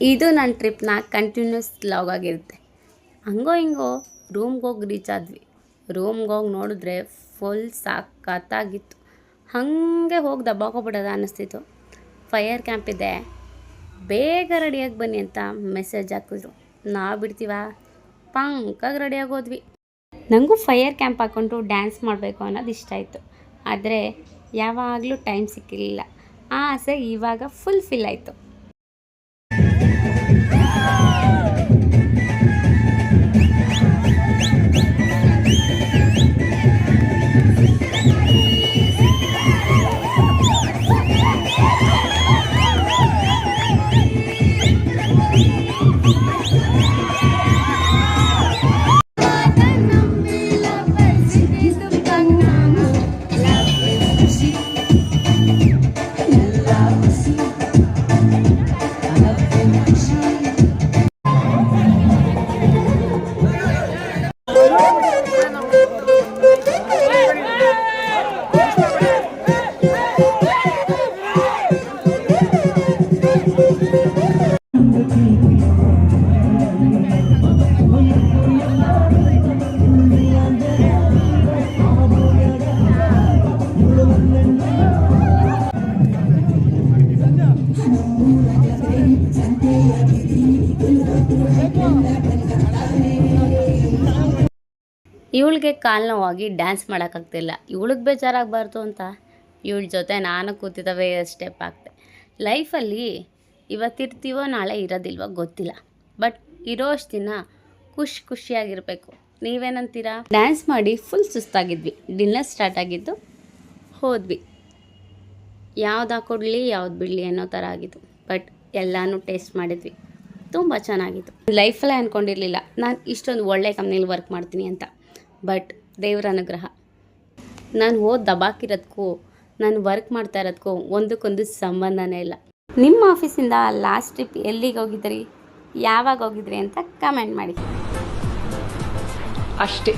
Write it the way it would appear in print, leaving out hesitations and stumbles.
ಇದು ನನ್ನ ಟ್ರಿಪ್ನ continuous vlog ಆಗಿರುತ್ತೆ. ಹಂಗೋ ಹಿಂಗೋ ರೂಮ್ಗೆ ಹೋಗಿ ರೀಚ್ ಆದ್ವಿ. ರೂಮ್ಗೆ ಹೋಗಿ ನೋಡಿದ್ರೆ ಫುಲ್ ಸಖತ್ತಾಗಿತ್ತು. ಹಾಗೆ ಹೋಗಿ ದಬ್ಬಾಕೋಬಿಡೋದ ಅನ್ನಿಸ್ತಿತ್ತು. ಫೈರ್ ಕ್ಯಾಂಪ್ ಇದೆ, ಬೇಗ ರೆಡಿಯಾಗಿ ಬನ್ನಿ ಅಂತ ಮೆಸೇಜ್ ಹಾಕಿದ್ರು. ನಾವು ಬಿಡ್ತೀವ, ಪಂಕಾಗಿ ರೆಡಿಯಾಗಿ ಹೋದ್ವಿ. ನನಗೂ ಫೈರ್ ಕ್ಯಾಂಪ್ ಹಾಕ್ಕೊಂಡು ಡ್ಯಾನ್ಸ್ ಮಾಡಬೇಕು ಅನ್ನೋದು ಇಷ್ಟ ಆಯಿತು. ಆದರೆ ಯಾವಾಗಲೂ ಟೈಮ್ ಸಿಕ್ಕಿರಲಿಲ್ಲ. ಆ ಆಸೆ ಇವಾಗ ಫುಲ್ಫಿಲ್ ಆಯಿತು. ಇವಳಿಗೆ ಕಾಲು ನೋವಾಗಿ ಡ್ಯಾನ್ಸ್ ಮಾಡೋಕ್ಕಾಗ್ತಿಲ್ಲ. ಇವಳಿಗೆ ಬೇಜಾರಾಗಬಾರ್ದು ಅಂತ ಇವಳ ಜೊತೆ ನಾನು ಕೂತಿದ್ದಾವೆ ಸ್ಟೆಪ್ ಹಾಕ್ತೆ. ಲೈಫಲ್ಲಿ ಇವತ್ತಿರ್ತೀವೋ ನಾಳೆ ಇರೋದಿಲ್ವೋ ಗೊತ್ತಿಲ್ಲ, ಬಟ್ ಇರೋಷ್ಟು ದಿನ ಖುಷಿಯಾಗಿರಬೇಕು. ನೀವೇನಂತೀರಾ? ಡ್ಯಾನ್ಸ್ ಮಾಡಿ ಫುಲ್ ಸುಸ್ತಾಗಿದ್ವಿ. ಡಿನ್ನರ್ ಸ್ಟಾರ್ಟ್ ಆಗಿದ್ದು, ಹೋದ್ವಿ. ಯಾವ್ದು ಹಾಕೊಡ್ಲಿ ಯಾವ್ದು ಬಿಡಲಿ ಅನ್ನೋ ಥರ ಆಗಿತ್ತು. ಬಟ್ ಎಲ್ಲನೂ ಟೇಸ್ಟ್ ಮಾಡಿದ್ವಿ, ತುಂಬ ಚೆನ್ನಾಗಿತ್ತು. ಲೈಫಲ್ಲೇ ಅಂದ್ಕೊಂಡಿರಲಿಲ್ಲ ನಾನು ಇಷ್ಟೊಂದು ಒಳ್ಳೆ ಕಂಪ್ನಿಲಿ ವರ್ಕ್ ಮಾಡ್ತೀನಿ ಅಂತ. ಬಟ್ ದೇವರ ಅನುಗ್ರಹ. ನಾನು ದಬಾಕಿರೋದಕ್ಕೂ ನಾನು ವರ್ಕ್ ಮಾಡ್ತಾ ಇರೋದಕ್ಕೂ ಒಂದಕ್ಕೊಂದು ಸಂಬಂಧನೇ ಇಲ್ಲ. ನಿಮ್ಮ ಆಫೀಸಿಂದ ಲಾಸ್ಟ್ ಟ್ರಿಪ್ ಎಲ್ಲಿಗೆ ಹೋಗಿದ್ರಿ, ಯಾವಾಗ ಹೋಗಿದ್ರಿ ಅಂತ ಕಮೆಂಟ್ ಮಾಡಿ. ಅಷ್ಟೇ.